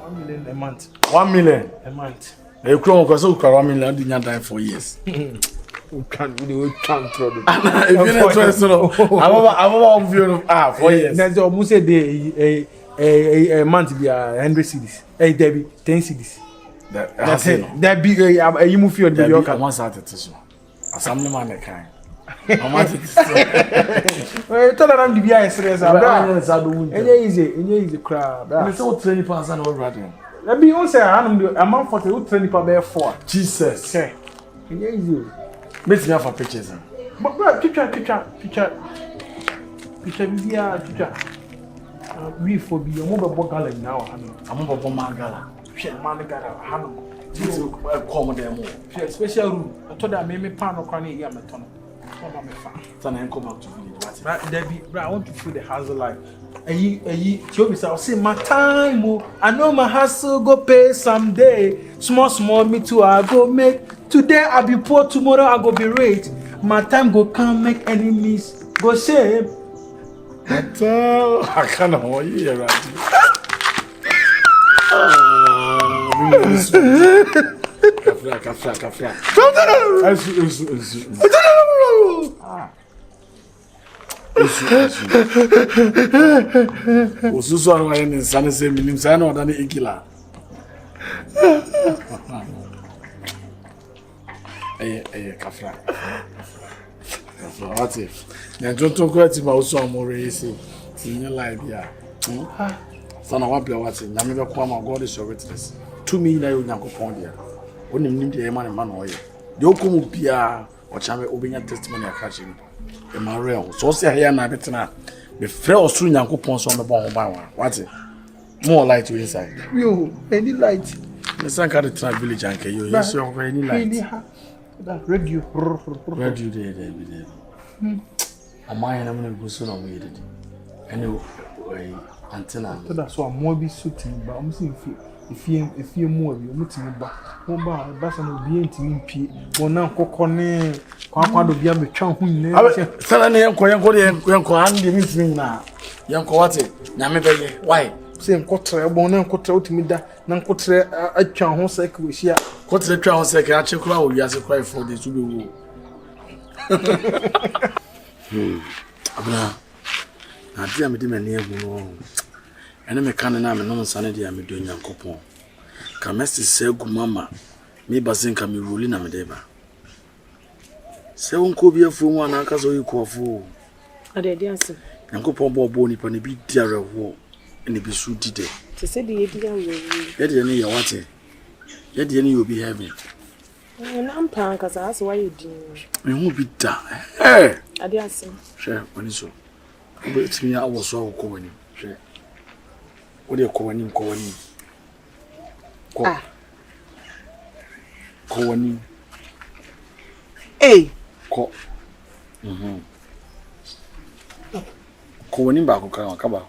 1 million a month. 1 million a month. You come because you 1 million did not die for years. We can't throw it. If you're not interested, I'm view 4 years. That's almost a month be 100 cedis. Hey, Debbie, 10 cedis. That's it. That big you move your baby. I want that to so. Assembly man kind. I want it. Well, tell them the BI stress. Easy crab. It's all 20 and all right. Let me also say I'm on for the 20 per 4. Jesus. Okay. Easy. Make me have a pictures. But picture. Picture. We for be a mobile gala now. I'm a bomb gala. Shit, man, gala. Come them more. Special room. I told them, maybe pan or cranny, yeah, my tunnel. Then I come back to village. Right, Debbie, I want to feel the hustle like. I'll say my time. I know my hustle go pay someday. Small, me too. I go make. Today I'll be poor, tomorrow I go be rich. My time go come make enemies. Go shame. I can't hold you right. Kafra. Osusu anu aye ni nsane se minim sa na oda ne ikila. Kafra. What if? Na jonto ko ati ma osu amore isi. Tinye live ya. Sana wa bia what? Na me be ko ma God is your witness. To me na yo Nyankopon dia. Onim nim dia ma ne ma no ye. De okomu bia o chame obenya testimony akachi. Emmanuel, so say here na betena. The friend of Stunna Nyankopon so me bon ho ban what? More light to inside. Yo, any light. The san ka the trap village anke yo. Yes, you any light. That radio. Radio there be there. Amaya na me go so na we did. Anyway, antenna. That's why more be shooting, but I'm seeing if you more you mutin ba. Mo ba ba no bi entimi pie. Mo na kokone kwa do bia me twa hu ne. Sana ne yenko ande mitimi na. Yenko wate nyame beye. Why? Say nkotre bo na nkotre otimi da na nkotre atwa ho sek we hia. Nkotre twa ho sek a chekura o wiase cry for the to be wo. Abena. Na dia me de mani egu no. Ene me kan na me no nsane dia me do Nyankopon. Ka mesti segu mama. Me bazen ka me roli na me deba. Se wonko bi afu mu ana aka so yikofu. Ade dia se. Nyankopon bo nipa ne bi diare ho. Ene bi su dide. Te se de ye dia wo. Ye de ne ye wate. Ye de ne ye obi heaven. Na ampa ka sa so waye din. Me hu bi da. Ade ase. Hwe woni so. Obi timi ya awo so ko woni. Hwe. Ode ko woni. Ko. Ko woni. Ko. Ko woni ba ko ka ba.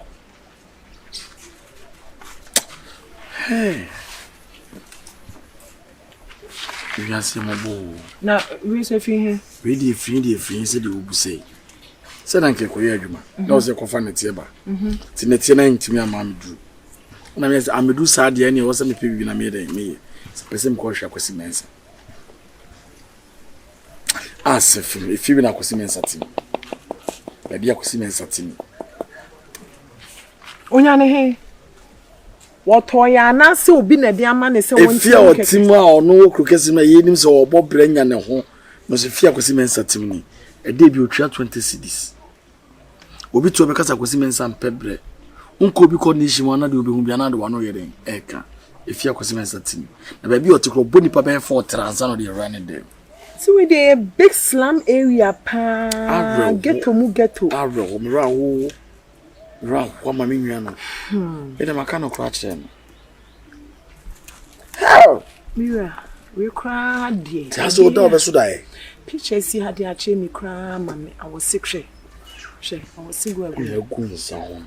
You are see my boy. Na we say fi we dey free say dey obusei. Say na nke koye adwuma. Na o se ko fa netie ba. Ti netie na ntimi ama medu. Na me say amedu sa de ne o se me pe bibi na me dey me. Pese me ko hwa kwasi mensa. Asefim if you na kwasi mensa tim. Ba dia kwasi mensa tim. Onya ne he. Woto ya na se obi na de ama ne se won ti o tim a ono wo krokesi na ye nim se obo branya ne ho no se fia kwasi mensa tim ni e de bi otwa 20 cedis obi to be kasa kwasi mensa mpebre unko obi ko ni shimo na de obi hu bia na de wano yeren eka e fia kwasi mensa tim na ba bi otikro boni pa ben for transano de run dem so we dey big slum area pa ghetto arro mi ra wo kwa mami nwa no ede maka no kra kire no mira we cry dey just o da be so dai picture si hade a che mi cry mami I was sick she I was sick go ya ku nsa ho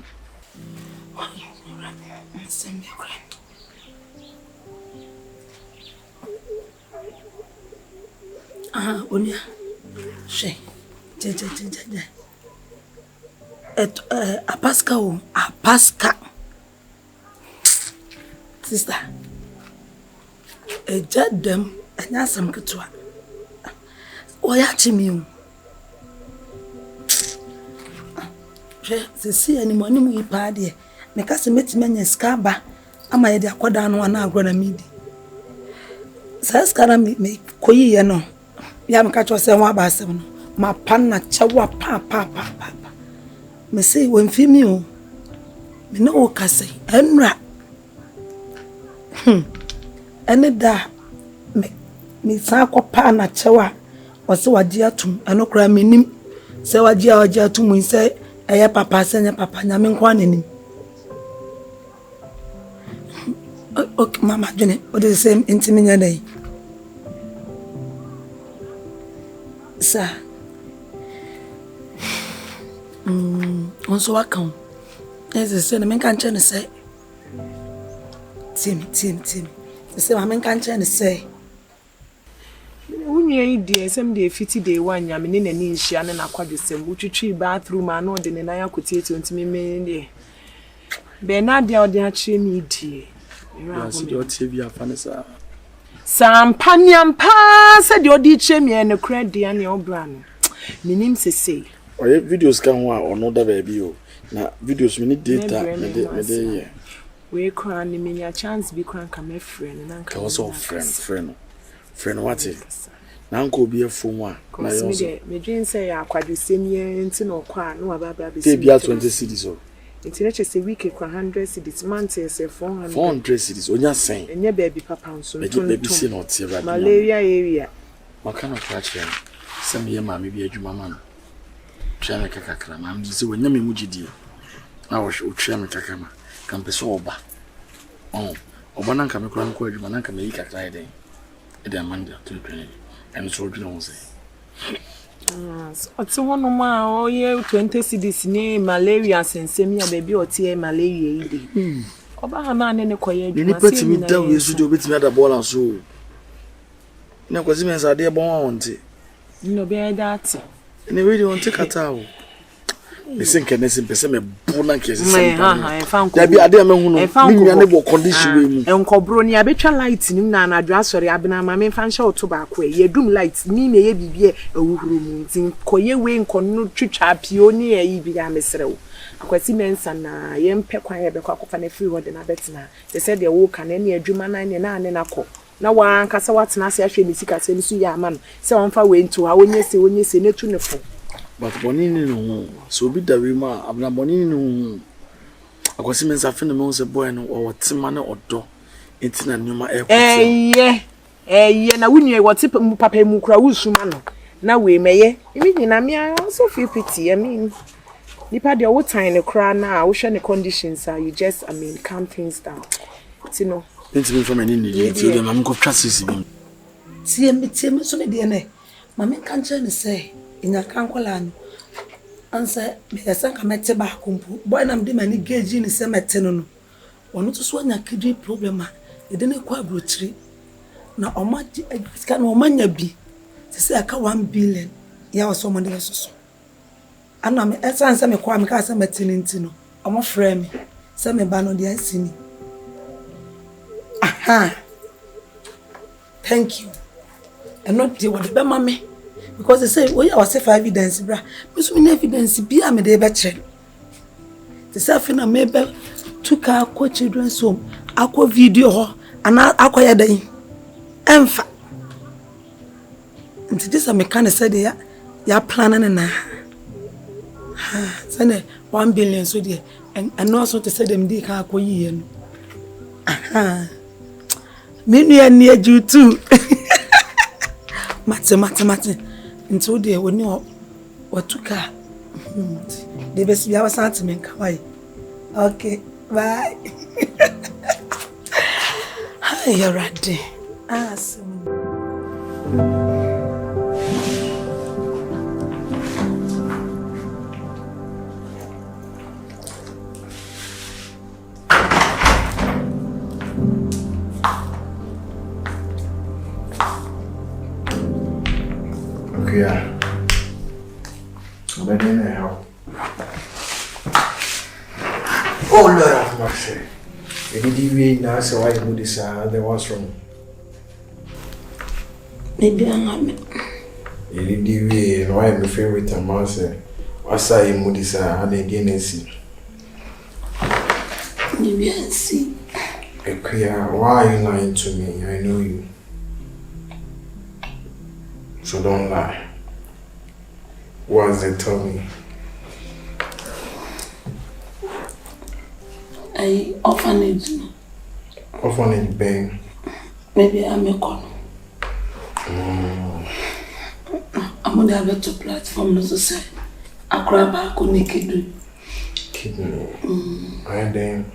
onia she Apaska. sister. A jet them and that's some good one. Why are you? Se see any money we party. Make us meet men in Scaba. Am I the Aquadan one hour gonna meet? Says can I make Koyi no? Yam catch was 1 by 7. My panna chawa papa. Me say when female. Me no kase enra. Ene da me san kopa na chawa. Wase waji atum eno kra me nim. Se waji atum say eye papa senya papa nyame nkwa nanim. Okay mama dwene what is the same intiminya dey. Sir. Also welcome. As I said, I can't tell you say. Tim. The same I can't tell you say. When you dear, some day 50 day one, yamin in a niche and an aqua the same, which you tree bathroom and no than I could take to me mainly. Bernard, the audience me dear. Your TV, Fanessa. Some panyam pa said your ditch me and a credit and your brand. My name say. Or videos come or no that baby. Now videos we need data. We crying me a chance be crank a friend and also friend what it? Now go be a phone one. Me dream say I quite the same year into no qua no about 20 cities. It's just a week 100 cities months say 400 cities. On your saying and your baby papa so baby see not here malaria area. What kind of catch them? Some year mammy be a Jumaman. Chana kakra, I'm just when Yami Mujidi. I was Ucham Kakama, Campesoba. Oh, Obanan come across Manaka make a Friday. It amanda to the and so you say. What's one of my oh, yeah, 20 cities name malaria and semia baby or tea malaria. Obahaman and a quiet. You put me down, you should do with me at the ball and so. No, because means I dear born. No, be that. And they really won't take a towel. They think and listen, person a bull case. I found there be a dear man who found me condition. And Cobroni, I bet your lights in an address for Abena, my main fan show tobacco. Ye doom lights, me may be a room in Koye way in Cornu Chucha, pioneer, ye be a mesero. A quesimens and yem pequire the cock of an free word and a betina. They said they woke and any a Jumana and a co. Now one Casawat Nasi actually sick at Senusia man, so on far way into our when you say no tuniform. But Bonini no, so be the Rima, Abna Bonini no. A quesimens are fin the boy or Timana or do. It's in a Numa air. Yeah, now we knew what tip Papa Mukra Usumano. Now we may, immediately, I also feel pity. I mean, you had your time in crown now, ocean conditions are you just, calm things down. You know. It's been from an Indian, them, I'm going to trust him. See me, so me DNA. Mamma can't say. In a cancolan answer me a sanka mete ba kumpu boy nam de mani gauge ni se mete no ono to so anya kidney problem e de ne kwa brotri na omadi ska na omanya bi se se aka 1 billion ya wo so mo de so ana me esanse me kwa me ka se mete ni ntino omo frame se me ba no de asini aha thank you and not the what be mama. Because they say, oh, yeah, I was for evidence, bra. Because we evidence be a me de betre. The selfina maybe took our children's home, aqua video, and aqua day. Enfa. And this a mechanic said, yeah, planning and send 1 billion so dear, and also to say them dick aqua yen. Aha. Me near you too. Mate. Until they will know what to car. They best be our sentiment. Okay, bye. Hi, you're right there. Awesome. Yeah. I'm in the help. Oh, Lord have mercy. we now say why you this there was wrong. Maybe I'm We why my favorite amount say what's I this and again see. Maybe I see. Why are you lying to me? I know you. So don't lie. What's they tell me? I orphanage. Orphanage bang. Maybe I'm a con. I'm on the other platform, no say. I grab back on the kidney. I then.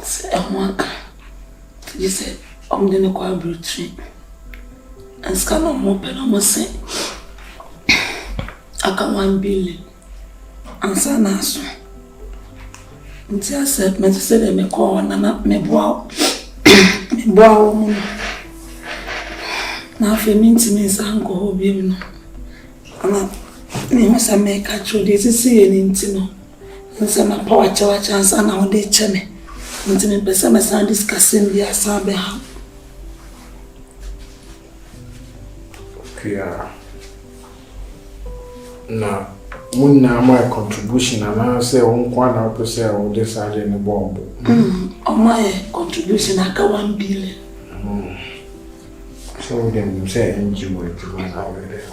Say, I'm one. You said, I'm going to call Brutry. And scan on open, I must say. I got 1 billion. And son, answer. Until I said, me say they me call and not me bow. Me bow. Now, if you mean to me, I'm going to be no. And I must make a true. This is seeing into. And some power chance and now they tell me. Until me person my son discussing the asabe how. Now, when my contribution and I say one quarter percent of this side in the bomb. My contribution I got 1 billion. So then you say enjoy it when I read it.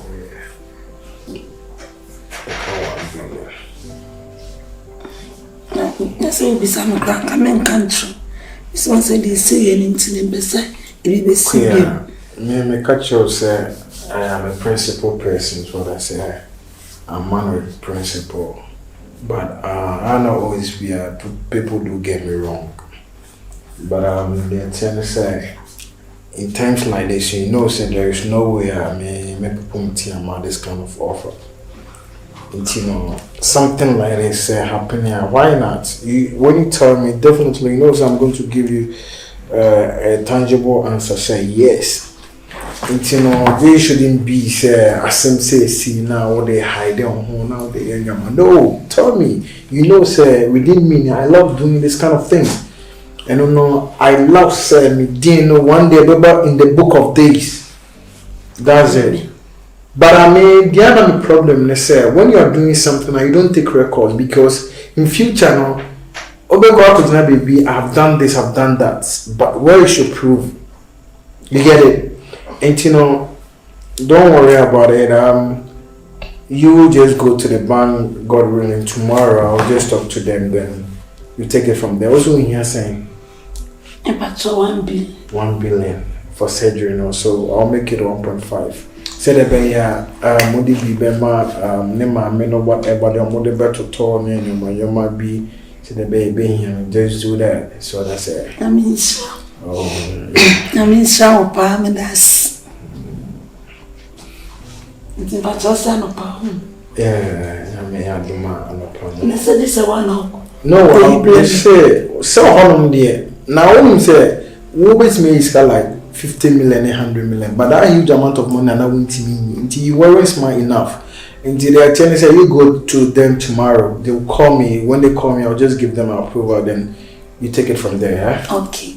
That's all be some grand coming country. This one said they say anything in Bessa, it be the Me catch you say I am a principal person, is what I say. I'm man with principle. But I not always be people do get me wrong. But they tend to say in times like this, you know, say there is no way I may people about this kind of offer. And, you know, something like this happening. Why not? When you tell me, definitely, you know, so I'm going to give you a tangible answer. Say yes. And, you know, they shouldn't be say as some say see now what they hide on home now they no. Tell me, you know, say within me, I love doing this kind of things. And you know, I love say me didn't one day about in the book of days. That's it. But I mean, the other problem is when you are doing something and you don't take records because in future now, baby, I've done this, I've done that. But where you should prove, you get it. And you know, don't worry about it. You just go to the bank, God willing, tomorrow. I'll just talk to them. Then you take it from there. Also, in here saying, about 1 billion. 1 billion for surgery, you know. So I'll make it 1.5. Said about Modi Bema, Nema, Meno, whatever, the Modi Beto Tone, and you might be, said the baby here, just do that. So that's it. I mean, shower, palm, and that's. It's about just an opinion. Yeah, I may have the man on the plan. And I said, this is one now. No, I say, so how dear. Now, when say, what makes me is like 50 million, 100 million, but that huge amount of money, and I won't mean until you weren't smart enough. Until they are telling you, say, you go to them tomorrow, they will call me. When they call me, I'll just give them approval, then you take it from there, yeah? Okay.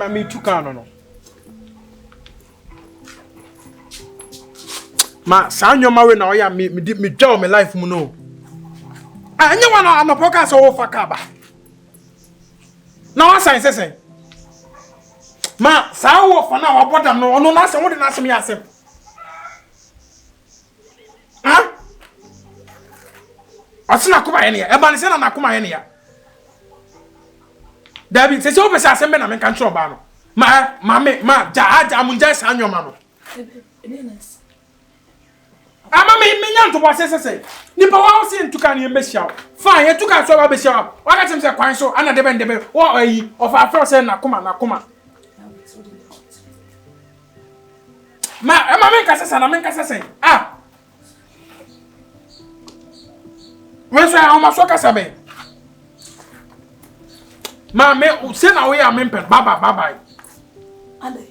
Me too no. Ma, san your marry now ya me draw my life mu no. Anya wana na podcast o fakaba. Na wa san sesen. Ma, sa wo fa na wa bodam no ono na se wo de na asem ya asem. Ha? Asina kuma ye ne ya. E ba ne se na kuma ye ne ya. David, se o pese asem be na me kan tro ba no. Ma munja sa anyoma no. Ama me nyan to boss say. Nipa wa say ntuka ne mbehia. Fine, ye tuka so ba behia. Wa ka tem say kwan so ana debe wo ayi of afro say na koma. Ma men kasa say. Ah. When so I ma so kasa be. Ma me say na we am pen bye. Ande.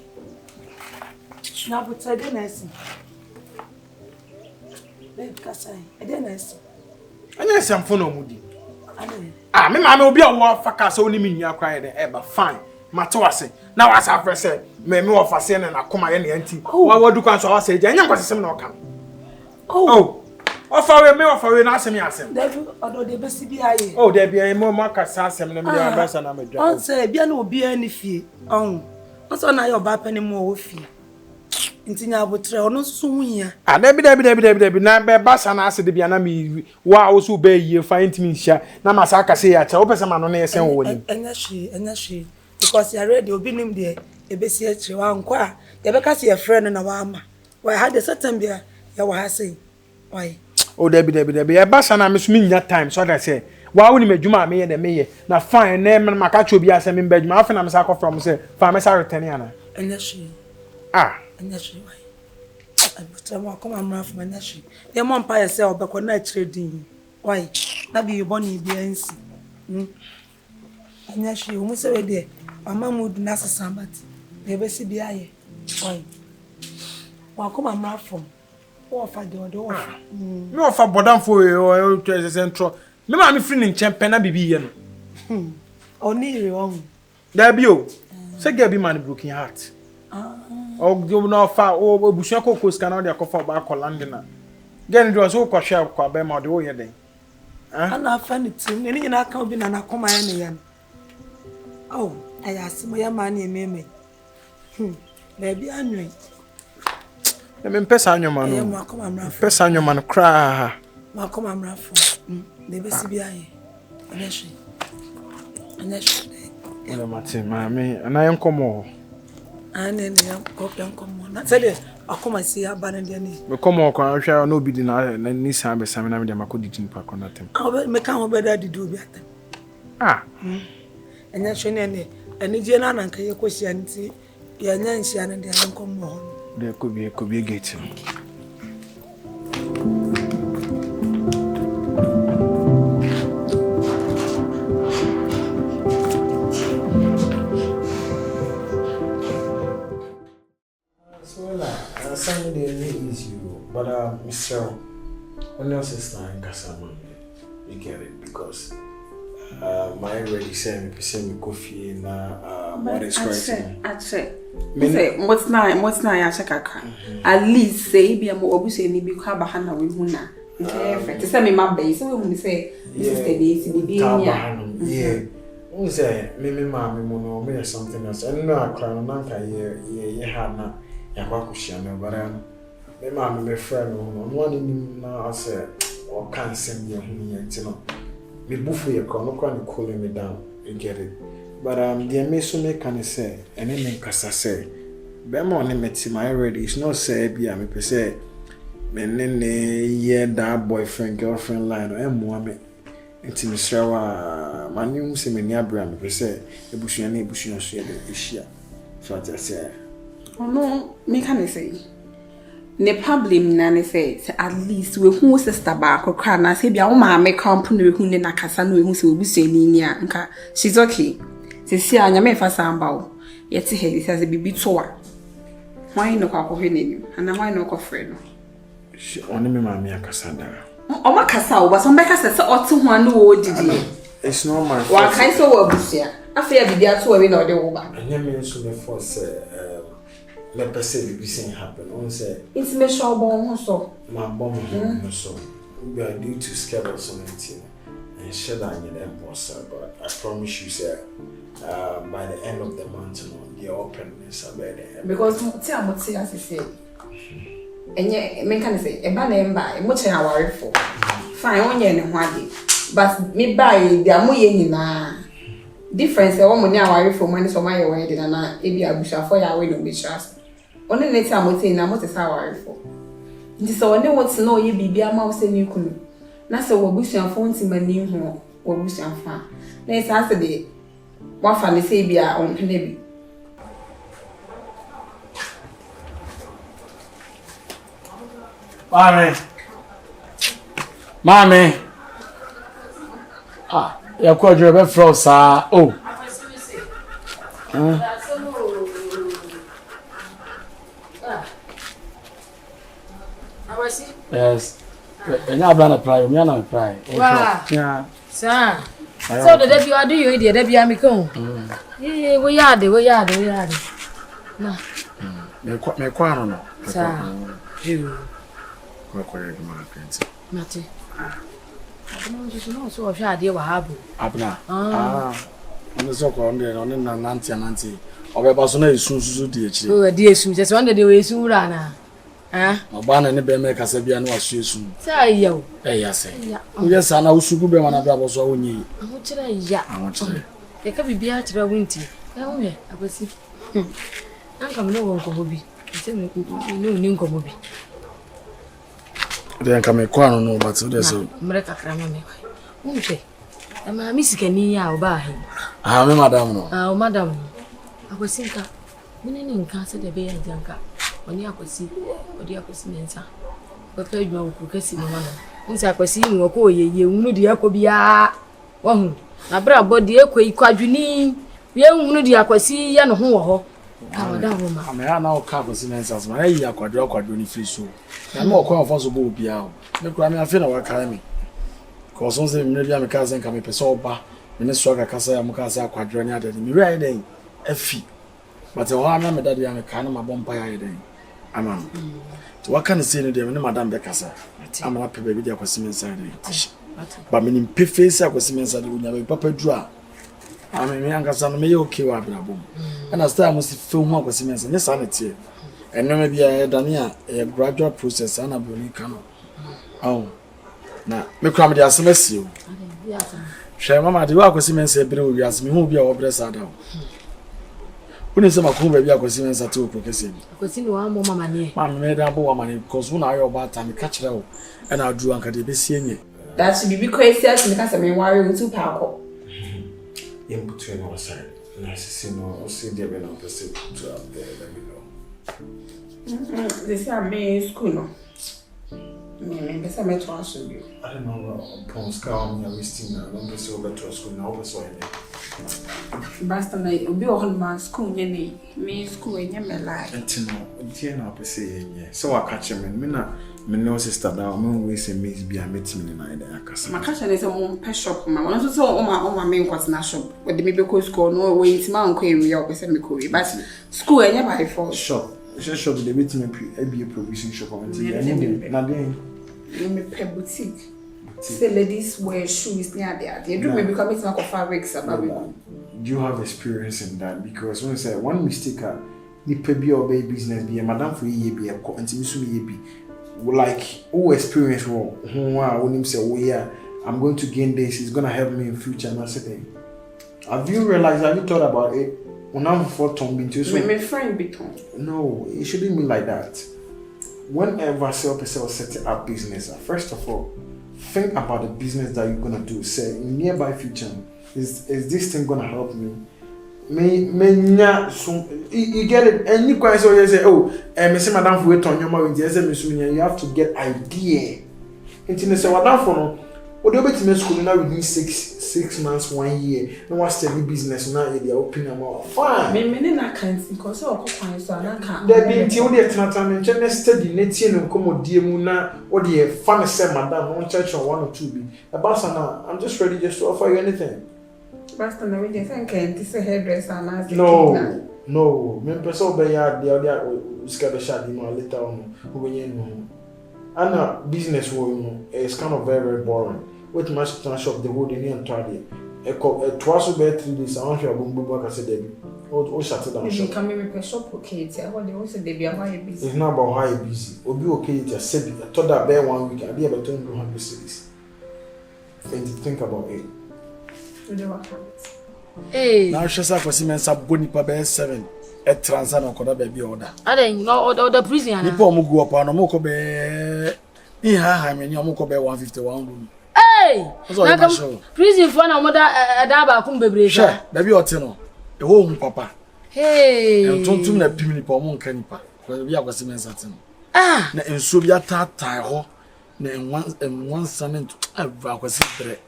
Na butade na esi. Babe kasai. Ede na esi. Anya samfo na omudi. Ande. Ah, me ma me obi a wo faka so oni me nua kwa de eba fine. Mate wase. Na wasa afre say me wo fa se na koma ye na anti. Wa wadu kwan so wase je anya kwasesem na oka. Oh. Ofa we na asem ya asem. David odo de besi bi aye. Oh, there be a mo makasa asem na me dey abasa na me dwa. On say bia na obi ani fie. On so na your ba pani mo wo fie. Ntinya abotre ono so hunya. Ah, there be na be basa na ase de bia na me wa wo so be yie fa intimi hia na masaka se ya cha wo pese ma no na yesen wo ni. Enya hwe because you ready obi nim de ebesi a kire wa nkwa a ye be ka se your friend na wa ama. Why had the certain bia ya wa ha say. Why? Oh, there be e basa na me so me nya time so that say wa wo ni madwuma me ye de me ye na fine na me maka cho bia se me badwuma afa na me sa ko from say fa me sa return yana. Enya hwe. Ah. Enya hwe why? Abuta mo akoma amra from enya hwe. Ye mo mpa ye say obekọ na kire din. Why? Na bi you born bia nsi. Enya hwe o mu se we de mama mood na sasambat. De be si bia ye. Why? Wa akoma amra from offer the offer. Me offer bodam for o central. Me ma me free ni nchempe na bibi ye no. Oni re won. There be o. Say girl be man broken heart. O go na offer o busu akoko ska na o de akofa ba akoland na. Girl do so ko hwe ko ba ma de o ye den. Ana afa ni tim. Ni nyina aka obi na na koma ya ne yan. Oh, aya asimo ya ma na ememe. Na bi anwen. Me mpesa anyoma no. Mpesa anyoma no kra. Ma koma amrafo. De be si bia ye. Aneshi. Ole mate ma me anaye nkomo. Ane ne ya kopya nkomo. Na se de akoma si aba na de ni. Me komo kwa hwa na obi di na ni sa be sam na me de makodi tin pa ko na tem. Me kan ho be da di do bi atem. Ah. Enya hwe ne ani je na nanka ye kosia nti ya nya nsia na de nkomo ho. De could be a gate. So something is you, but Mr. When your sister and Cassandra, you get it because my already said me coffee na what is right. I said. What's not ya check at least say be mo obu say ni bi kwa ba na we hu na to say me ma be so we say this is the day be yeah we say me ma me mo no me something else and no akra na nka ye ha na ya kwa kushia me bara me ma me friend no one ni na say o kan sem ye hu ye ntino me bufu ye kwa no kwa ni cool me down you get it. But the me so me can say and then kasa say be ma on meti my already it's not say bia me say me ne ye that boyfriend girlfriend line o emo me enti me srawa manium se me ni abra me say ebusuan na ebusuan so ye de ehia so at say oh no me can say ne problem na ne say at least we hu sister ba akokra na say bia wo ma me camp no we hu ne na kasa no we hu se obusuani ni a nka she's okay. Sisi anya me fa samba o yeti he this as a bibi toa why no kwa kohwe nenu ana why no kwa frɛ no oni me ma me akasa da o ma kasa o ba so be kasa se ote ho anu o didi it's not my wa kai so wa busia afa ya bibi ato we na ode wo ba anya me so me force me pese bibi sin happen on say it's me sure bon ho so ma bomb no so we are due to schedule something and share that in the boss but I promise you sir by the end of the month the openness about it because ti as say enye me can say e ba na emba e mo chen aware for fine onye ne ho ade but me buy dia mo ye nyina difference e wo mo ne aware for money so my ye we de na e bi abusha for ya we no be trust only ne ti amoti na mo te sa aware for Nti so one what no ye bibia ma wo se ni kunu. Na se wo busuafo ntimani ho wo busuafa. Na isa se de wa fa ne se bia on pene bi. Mami. Ah, ya kwa jure be fro sa. Oh. Yes. Enya Abena pray, me na pray. Wow. Yeah. Sir. So the day you are doing the day I come. Yeah, we are. Na. Me kwa no. Sir. You. Kwa ma prince. Mate. No, just no so of ya dey wa habu. Abena. Ono so ko onde no na nanti. Obeba so na esunsusu di echi. Oh, dey esun. Just one day we esun wura na. Obana ne be me kasa bia na waso esun. Say yo. Ya say. Uye sa na usugu be wana bia boso onyi. Aho kire ya. Aho kire. E ka bibia kire winti. Ya wo ye akwasi. Anka me no won ko bi. Se me no ni nko bi. Then come kwa no but so there's so. Mre kakra ma me. Unhwe. E ma mi sikani ya oba he. Me madam no. O madam. Akwasi nka. Mene ni nka se de be ya janka. Oni akwasi mensa. Baka adwuma ku kasi no mana. Nsa akwasi ni ko yeye hunu de akobia. Wa hu. Na bra body ekoi kwadwini. Ye hunu de akwasi ye no ho wo ho. Madam ma. Me ya na o ka akwasi mensa so. Ma yi akwadwo ni free so. Na me okwa ofo so bo obia o. Me kura me afi na wa kai me. Ko so se me bia me ka se nka me pese oba. Me ne so kasa ya mu ka se akwadwo ni adade. Me rai den afi. But the one me daddy am ka na mabompa ya den. Aman. To what can say no dem ne madam be kasa. Am na pe baby dia kwasi mensa den. Ba me nim pe face akwasi mensa de unya be papa du a. Am me ankasa no me ye okay wa brabom. Na start must fe hu akwasi mensa ne sa na tie. Eno me bia e dane a e gradual process ana boni kano. Oh. Na me kura me dia semesi o. Hwe mama de wa akwasi mensa e bere o wiase me hu bia wo bere sa da o. When is my comb, I was in Sato Processing. Akwasi no wa mo mama ne. Mam made a boy money because when I about time catch it out and I drew Uncle de Bessier. That should be crazy as because I mean worry with 2 power. In between our side. Nice to see no see the Abena person to up there, let me know. They say I'm in school no. Me guess I met to ask you. I don't know upon scout me wasting now. Don't be so better school now, so I Basta na obi o hon school nye me school nye me like. Entino, die na pe say nye. So wa catch me na me no sister da me we say me bi a meeting na ida akasa. Ma catch na say mo pe shop ma. Won so say o ma me nkwat na shop. We de me be ko school no we ntima nko area o pe say me ko we. But school nye by force. Shop. Shop de meeting me be a provision shop on the na den. Me pe boutique. Say ladies wear shoes near there. They do maybe come to fabrics about. Do you have experience in that? Because when you say one mistake, the baby or baby business be a madam for ye be a co and be like experience when him say, oh yeah, I'm going to gain this, it's gonna help me in future and that's the thing. Have you thought about it? When I'm for Tom into so my friend be Tom. No, it shouldn't be like that. Whenever self set up business, first of all, think about the business that you're gonna do. Say in nearby future, is this thing gonna help me? You get it? And you guys always say, oh, me say madam for wait on your marriage. You have to get idea. Until say madam for no. What do you bet me school now within 6 months, 1 year? No one steady business now. They are opening them up. Fine. Me na can't because so ko so na kan. There be until they time and steady netin and come die mu na what the fun say madam on church on 1 or 2 be. About now, I'm just ready just to offer you anything. Basta na we just think this hairdresser na. No. Me person be ya the scared shadi no later on when you know. And business is kind of very boring. With my shop the whole day and try it. Twice a 3 days I want you to say Debbie. Oh, shut it down. You come in shop okay. What they also they be why busy. It's not about how you busy. Or be okay just say I thought that bear 1 week I'll be able to 200 cities. Think about it. Hey. Now she said for Siemens up good nipa bear 7. a transan or could be order. I didn't know the prison. Nipo mugu upon a moko be. I mean, your moko be 151 room. Hey! Prison for no mother a daba kumbe. Sure, baby or tenor. A home papa. Hey! And don't tune a pimney for mon canipa. Because we are was immense at him. Ah! And so be a tata ho. And one son into a was bread.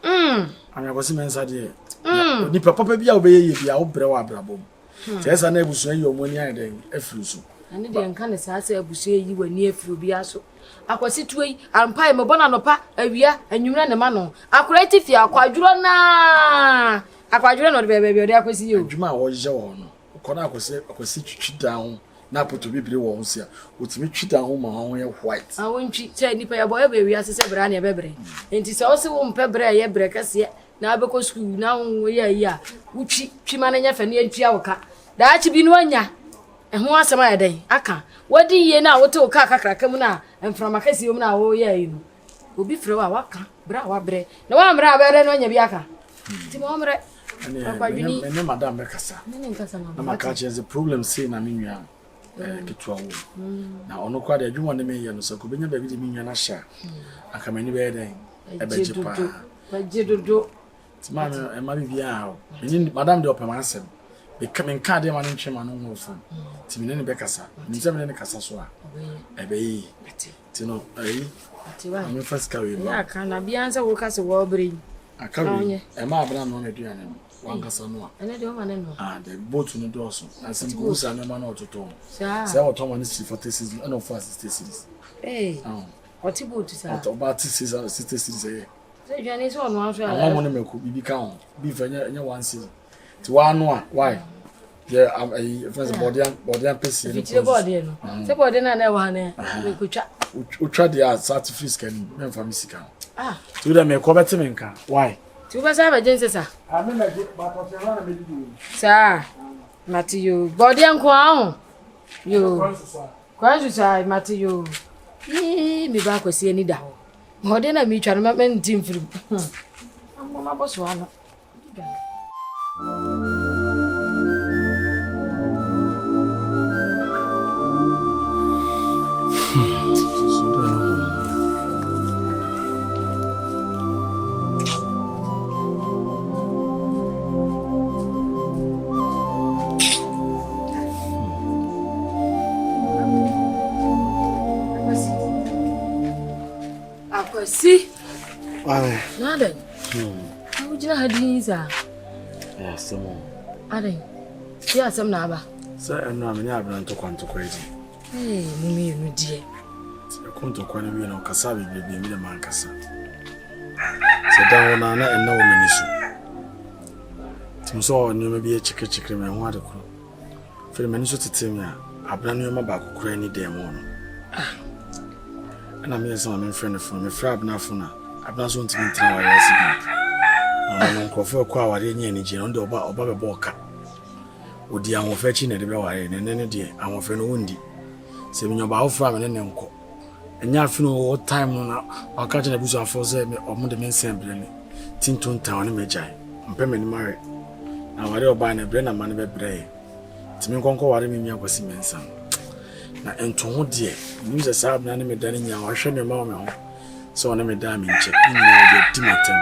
And I was immense at here. Nipa papa be away if you are brewa brabo. There's a neighbor saying your money and a fruit. And the uncanny say you were near Frubiaso. I was situate and pie my bonanopa a year and you ran a man. I created the aquadrona. Aquadrona, baby, there was you. Juma was your own. Connor was sit down. Now put to be blue ones here. Would me cheat down home on white. I won't cheat any pay a boy, baby, as I said, Brania Bebre. And it's also one pebble a breakers here. Now because school now, yeah, which she managed and near Chiaoka. That should be one ya. And who was my day? Aka. What do ye now? What to Kaka come now? And from a case you now, oh, yeah, you will be through a waka, brawa bre. No one brother on your biaka. Timomre. And Madame Becassa. My catch has a problem saying, I mean, now, on no quite a want to make you so could be never be mean and a share. I come anywhere then. I bet you but you do. Mamma and Marie out. Madame de Operansem. Becoming cardiac and chairman on phone. Timini Becassa, and 7 in the Cassasua. Obey. Tino, I'm first carry. I can't be answer workers a warbring. I carry a marble on a diana. One Casanova. And I don't want to know. Ah, the boat in the dorsal. And some goose and a man or to Tom. Sir, Tom and for thesis and no first thesis. Eh, what you go to say about thesis and sisters say. I want to make be count. Be for one season. To one, why? Yeah, I'm a first body and person. It's your body. The body, I never had. We could chat. We tried the art, satisfice can men for Missica. Ah, to them a covetemenka. Why? To us have a gentleman, sir. I mean, but sir, Matthew, body and crown. You, quite side, Matthew. Me back was any doubt. More than I meet your man, team through. I'm my boss one. See, nothing. How would you have these? Yes, some more. I think. Yeah, some number. Sir, and I'm not to quantum crazy. Hey, me, dear. I come to Quantum, Casabi, baby, me the man Cassa. Sit down on and no ministry. Tim saw you may be a chicken and water crew. For the minister to tell me, I brand new about cranny day morning. And I'm here, some friend from a frab nafuna. I've not want to meet our recipe. I'm going for a quawa energy on the Oba Boka. Would the I'm fetching at the Bawai and any day I'm a friend woundy. Saving about from an uncle. And you have no time on catching a bush of for them or more than assembly. Tinton town in Magi. I'm permanently married. Now I don't buy a brand of money bray. To me, conquer what I mean, was immense. Na entonho de nim se sab na me dane nya wa hwe ne ma me ho so na me da me nche nya de timatem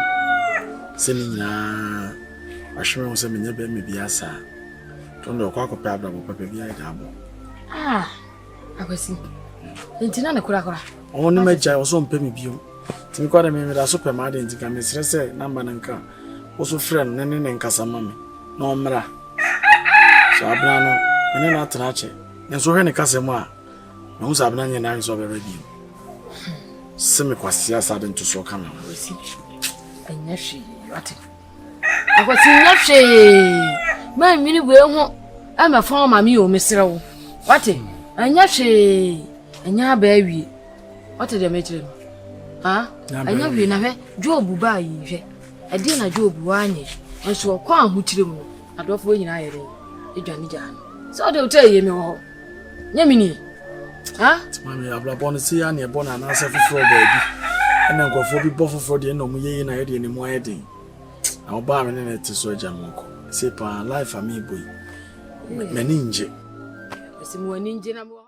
se ni nya wa hwe me se me nya be me biasa to ndo kwa ko pa bra bo papa bi ai da bo akwasi entina na kura o ne meja o so mpa me biom timi kwa da me da so pa ma de ntika me sere se number nka o so friend ne nkasa ma me na o mra so abra no me na atrache Nenso hwe ne kasem a me hu sabna nye na nso bebe bi seme kwasi asade nto so kama wasi anya hwe ate akwasi nya hwe ma mini bu ehu ama fa ma mi o mesere wo wate anya hwe anya ba awie wate de mechire ha anya hwe na hwe job ba yi hwe ade na job wa anye nso kwa ahuchire mu adofo nyina yere edwane jana so de utai ye me ho nyamini ha mami ablabon si ya ne bona na asa fufuro baabi ena nkofo bi bofoforo de no mu yeye na yede ne mu ayede na oba me ne te so agya moko se pa life ami boy Many inje. Akwasi mo ani ngye na mo